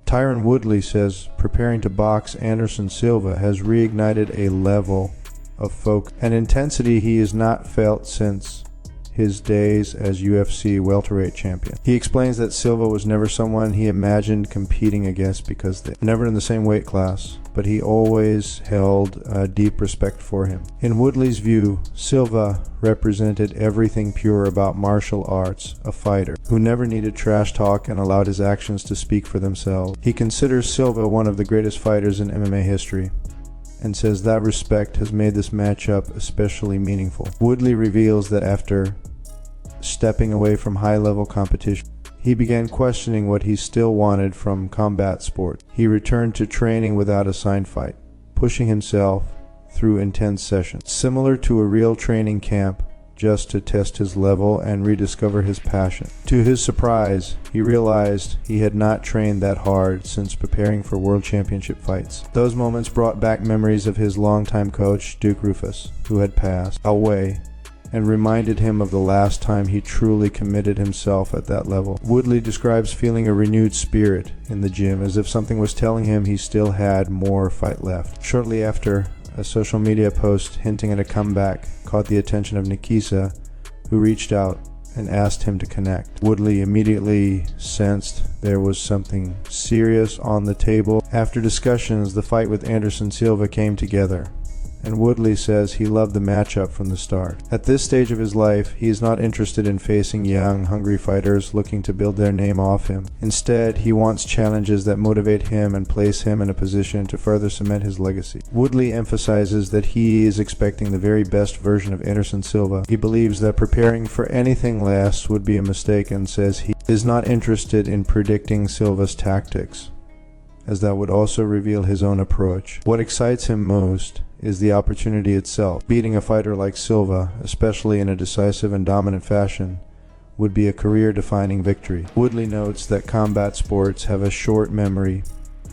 Tyron Woodley says preparing to box Anderson Silva has reignited a level of focus and intensity he has not felt since his days as UFC welterweight champion. He explains that Silva was never someone he imagined competing against because they're never in the same weight class, but he always held a deep respect for him. In Woodley's view, Silva represented everything pure about martial arts, a fighter who never needed trash talk and allowed his actions to speak for themselves. He considers Silva one of the greatest fighters in MMA history, and says that respect has made this matchup especially meaningful. Woodley reveals that after stepping away from high-level competition, he began questioning what he still wanted from combat sport. He returned to training without a signed fight, pushing himself through intense sessions, similar to a real training camp, just to test his level and rediscover his passion. To his surprise, he realized he had not trained that hard since preparing for world championship fights. Those moments brought back memories of his longtime coach, Duke Roufus, who had passed away, and reminded him of the last time he truly committed himself at that level. Woodley describes feeling a renewed spirit in the gym, as if something was telling him he still had more fight left. Shortly after, a social media post hinting at a comeback caught the attention of Nikisa, who reached out and asked him to connect. Woodley immediately sensed there was something serious on the table. After discussions, the fight with Anderson Silva came together, and Woodley says he loved the matchup from the start. At this stage of his life, he is not interested in facing young, hungry fighters looking to build their name off him. Instead, he wants challenges that motivate him and place him in a position to further cement his legacy. Woodley emphasizes that he is expecting the very best version of Anderson Silva. He believes that preparing for anything less would be a mistake and says he is not interested in predicting Silva's tactics, as that would also reveal his own approach. What excites him most is the opportunity itself. Beating a fighter like Silva, especially in a decisive and dominant fashion, would be a career-defining victory. Woodley notes that combat sports have a short memory,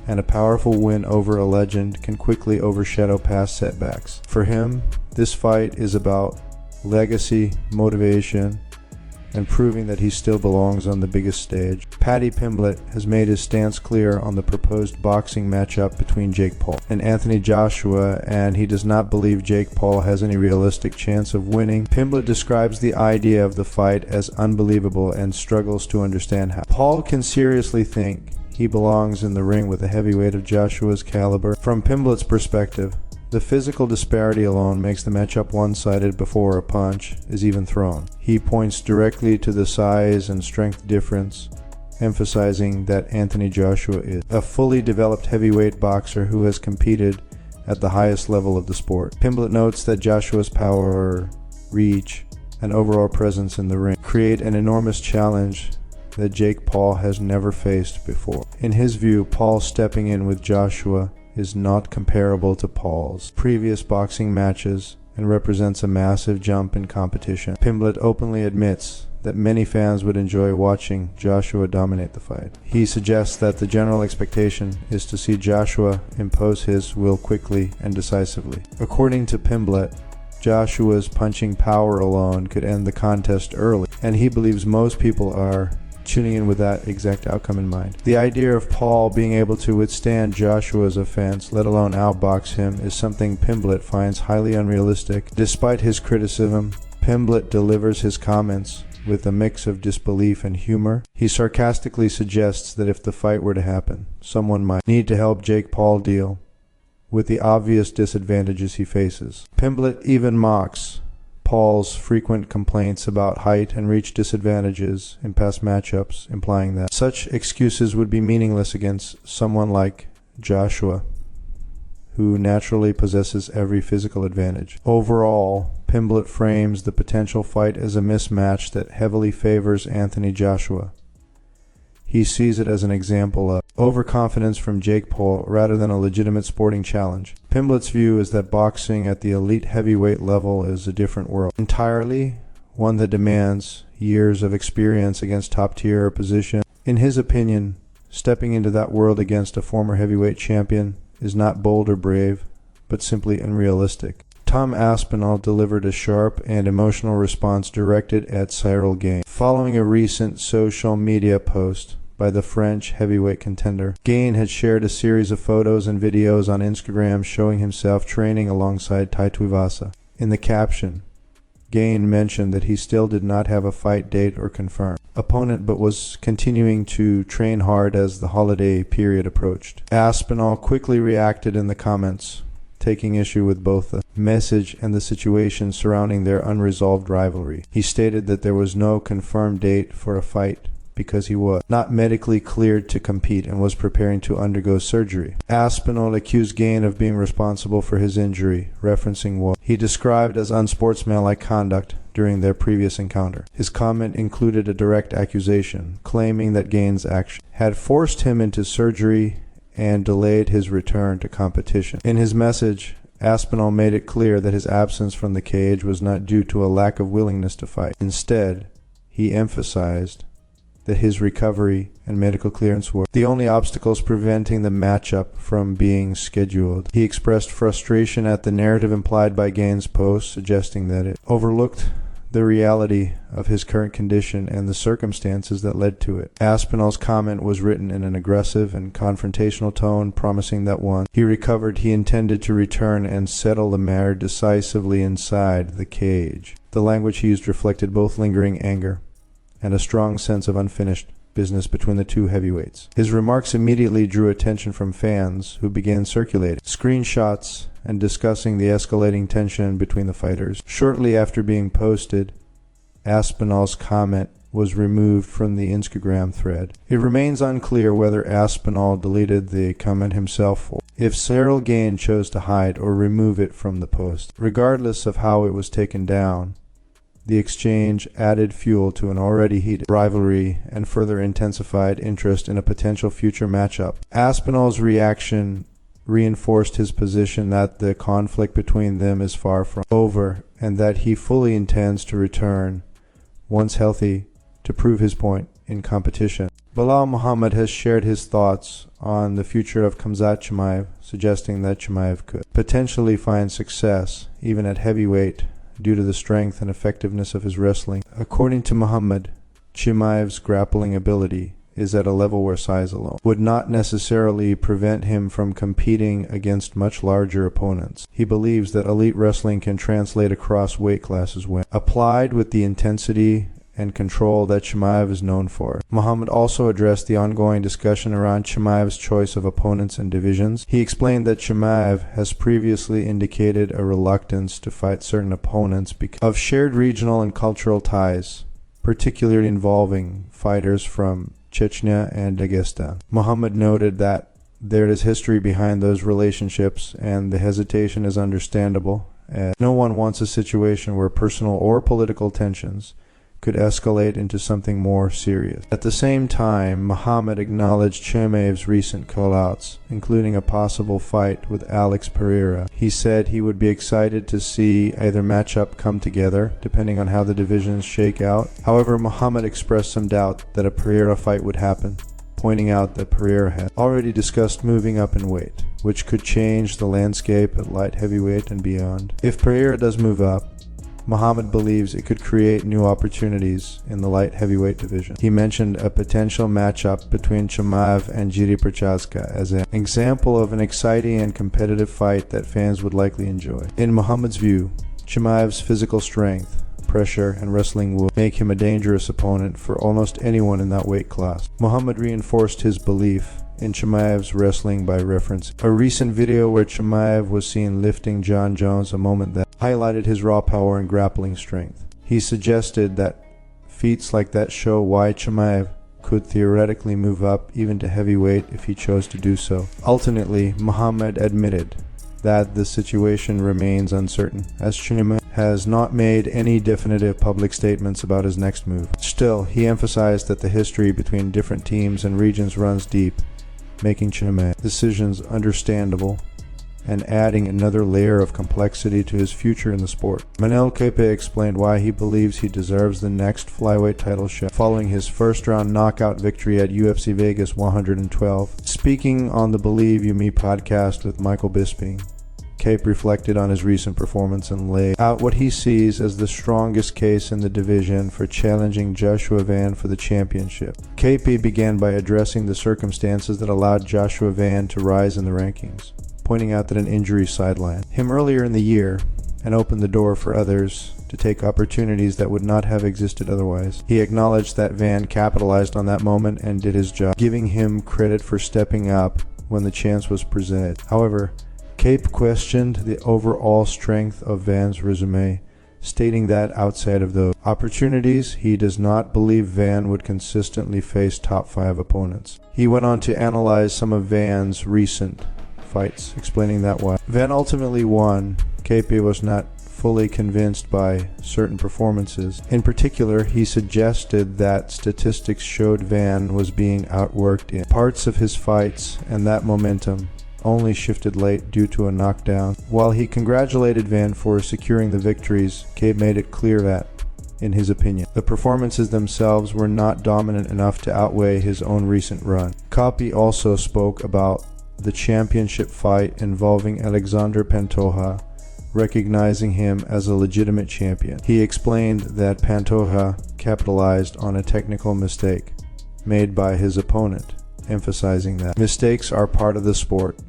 and a powerful win over a legend can quickly overshadow past setbacks. For him, this fight is about legacy, motivation, and proving that he still belongs on the biggest stage. Paddy Pimblett has made his stance clear on the proposed boxing matchup between Jake Paul and Anthony Joshua, and he does not believe Jake Paul has any realistic chance of winning. Pimblett describes the idea of the fight as unbelievable and struggles to understand how Paul can seriously think he belongs in the ring with a heavyweight of Joshua's caliber. From Pimblett's perspective, the physical disparity alone makes the matchup one-sided before a punch is even thrown. He points directly to the size and strength difference, emphasizing that Anthony Joshua is a fully developed heavyweight boxer who has competed at the highest level of the sport. Pimblett notes that Joshua's power, reach, and overall presence in the ring create an enormous challenge that Jake Paul has never faced before. In his view, Paul stepping in with Joshua is not comparable to Paul's previous boxing matches and represents a massive jump in competition. Pimblett openly admits that many fans would enjoy watching Joshua dominate the fight. He suggests that the general expectation is to see Joshua impose his will quickly and decisively. According to Pimblett, Joshua's punching power alone could end the contest early, and he believes most people are tuning in with that exact outcome in mind. The idea of Paul being able to withstand Joshua's offense, let alone outbox him, is something Pimblett finds highly unrealistic. Despite his criticism, Pimblett delivers his comments with a mix of disbelief and humor. He sarcastically suggests that if the fight were to happen, someone might need to help Jake Paul deal with the obvious disadvantages he faces. Pimblett even mocks Paul's frequent complaints about height and reach disadvantages in past matchups, implying that such excuses would be meaningless against someone like Joshua, who naturally possesses every physical advantage. Overall, Pimblett frames the potential fight as a mismatch that heavily favors Anthony Joshua. He sees it as an example of overconfidence from Jake Paul rather than a legitimate sporting challenge. Pimblett's view is that boxing at the elite heavyweight level is a different world entirely, one that demands years of experience against top-tier opposition. In his opinion, stepping into that world against a former heavyweight champion is not bold or brave, but simply unrealistic. Tom Aspinall delivered a sharp and emotional response directed at Cyril Gane. Following a recent social media post by the French heavyweight contender. Gane had shared a series of photos and videos on Instagram showing himself training alongside Tai Tuivasa. In the caption, Gane mentioned that he still did not have a fight date or confirmed opponent, but was continuing to train hard as the holiday period approached. Aspinall quickly reacted in the comments, taking issue with both the message and the situation surrounding their unresolved rivalry. He stated that there was no confirmed date for a fight because he was not medically cleared to compete and was preparing to undergo surgery. Aspinall accused Gane of being responsible for his injury, referencing what he described as unsportsmanlike conduct during their previous encounter. His comment included a direct accusation, claiming that Gane's action had forced him into surgery and delayed his return to competition. In his message, Aspinall made it clear that his absence from the cage was not due to a lack of willingness to fight. Instead, he emphasized that his recovery and medical clearance were the only obstacles preventing the matchup from being scheduled. He expressed frustration at the narrative implied by Gane's post, suggesting that it overlooked the reality of his current condition and the circumstances that led to it. Aspinall's comment was written in an aggressive and confrontational tone, promising that once he recovered, he intended to return and settle the matter decisively inside the cage. The language he used reflected both lingering anger and a strong sense of unfinished business between the two heavyweights. His remarks immediately drew attention from fans, who began circulating screenshots and discussing the escalating tension between the fighters. Shortly after being posted, Aspinall's comment was removed from the Instagram thread. It remains unclear whether Aspinall deleted the comment himself or if Ciryl Gane chose to hide or remove it from the post. Regardless of how it was taken down, the exchange added fuel to an already heated rivalry and further intensified interest in a potential future matchup. Aspinall's reaction reinforced his position that the conflict between them is far from over and that he fully intends to return, once healthy, to prove his point in competition. Belal Muhammad has shared his thoughts on the future of Khamzat Chimaev, suggesting that Chimaev could potentially find success even at heavyweight due to the strength and effectiveness of his wrestling. According to Muhammad, Chimaev's grappling ability is at a level where size alone would not necessarily prevent him from competing against much larger opponents. He believes that elite wrestling can translate across weight classes when applied with the intensity and control that Chimaev is known for. Muhammad also addressed the ongoing discussion around Chimaev's choice of opponents and divisions. He explained that Chimaev has previously indicated a reluctance to fight certain opponents because of shared regional and cultural ties, particularly involving fighters from Chechnya and Dagestan. Muhammad noted that there is history behind those relationships and the hesitation is understandable, as no one wants a situation where personal or political tensions could escalate into something more serious. At the same time, Muhammad acknowledged Chimaev's recent call-outs, including a possible fight with Alex Pereira. He said he would be excited to see either matchup come together, depending on how the divisions shake out. However, Muhammad expressed some doubt that a Pereira fight would happen, pointing out that Pereira had already discussed moving up in weight, which could change the landscape at light heavyweight and beyond. If Pereira does move up, Muhammad believes it could create new opportunities in the light heavyweight division. He mentioned a potential matchup between Chimaev and Jiří Procházka as an example of an exciting and competitive fight that fans would likely enjoy. In Muhammad's view, Chimaev's physical strength, pressure, and wrestling will make him a dangerous opponent for almost anyone in that weight class. Muhammad reinforced his belief in Chimaev's wrestling by reference a recent video where Chimaev was seen lifting John Jones, a moment that highlighted his raw power and grappling strength. He suggested that feats like that show why Chimaev could theoretically move up even to heavyweight if he chose to do so. Ultimately, Muhammad admitted that the situation remains uncertain, as Chimaev has not made any definitive public statements about his next move. Still, he emphasized that the history between different teams and regions runs deep, making Chimaev's decisions understandable and adding another layer of complexity to his future in the sport. Manel Kepe explained why he believes he deserves the next flyweight title shot following his first-round knockout victory at UFC Vegas 112. Speaking on the Believe You Me podcast with Michael Bisping, Cape reflected on his recent performance and laid out what he sees as the strongest case in the division for challenging Joshua Van for the championship. Cape began by addressing the circumstances that allowed Joshua Van to rise in the rankings, pointing out that an injury sidelined him earlier in the year and opened the door for others to take opportunities that would not have existed otherwise. He acknowledged that Van capitalized on that moment and did his job, giving him credit for stepping up when the chance was presented. However, Cape questioned the overall strength of Van's resume, stating that outside of those opportunities, he does not believe Van would consistently face top 5 opponents. He went on to analyze some of Van's recent fights, explaining that while Van ultimately won, Cape was not fully convinced by certain performances. In particular, he suggested that statistics showed Van was being outworked in parts of his fights, and that momentum only shifted late due to a knockdown. While he congratulated Van for securing the victories, Cape made it clear that, in his opinion, the performances themselves were not dominant enough to outweigh his own recent run. Cape also spoke about the championship fight involving Alexander Pantoja, recognizing him as a legitimate champion. He explained that Pantoja capitalized on a technical mistake made by his opponent, emphasizing that mistakes are part of the sport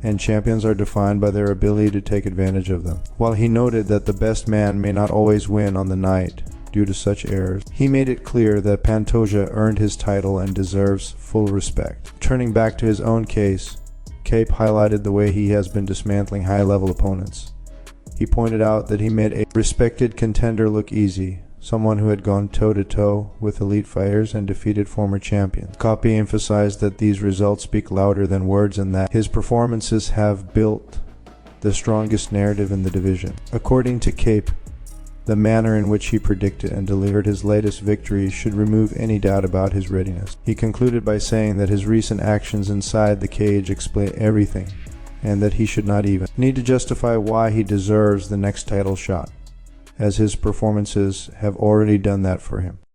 and champions are defined by their ability to take advantage of them. While he noted that the best man may not always win on the night due to such errors, he made it clear that Pantoja earned his title and deserves full respect. Turning back to his own case, Cape highlighted the way he has been dismantling high-level opponents. He pointed out that he made a respected contender look easy, someone who had gone toe-to-toe with elite fighters and defeated former champions. Cape emphasized that these results speak louder than words and that his performances have built the strongest narrative in the division. According to Cape, the manner in which he predicted and delivered his latest victory should remove any doubt about his readiness. He concluded by saying that his recent actions inside the cage explain everything, and that he should not even need to justify why he deserves the next title shot, as his performances have already done that for him.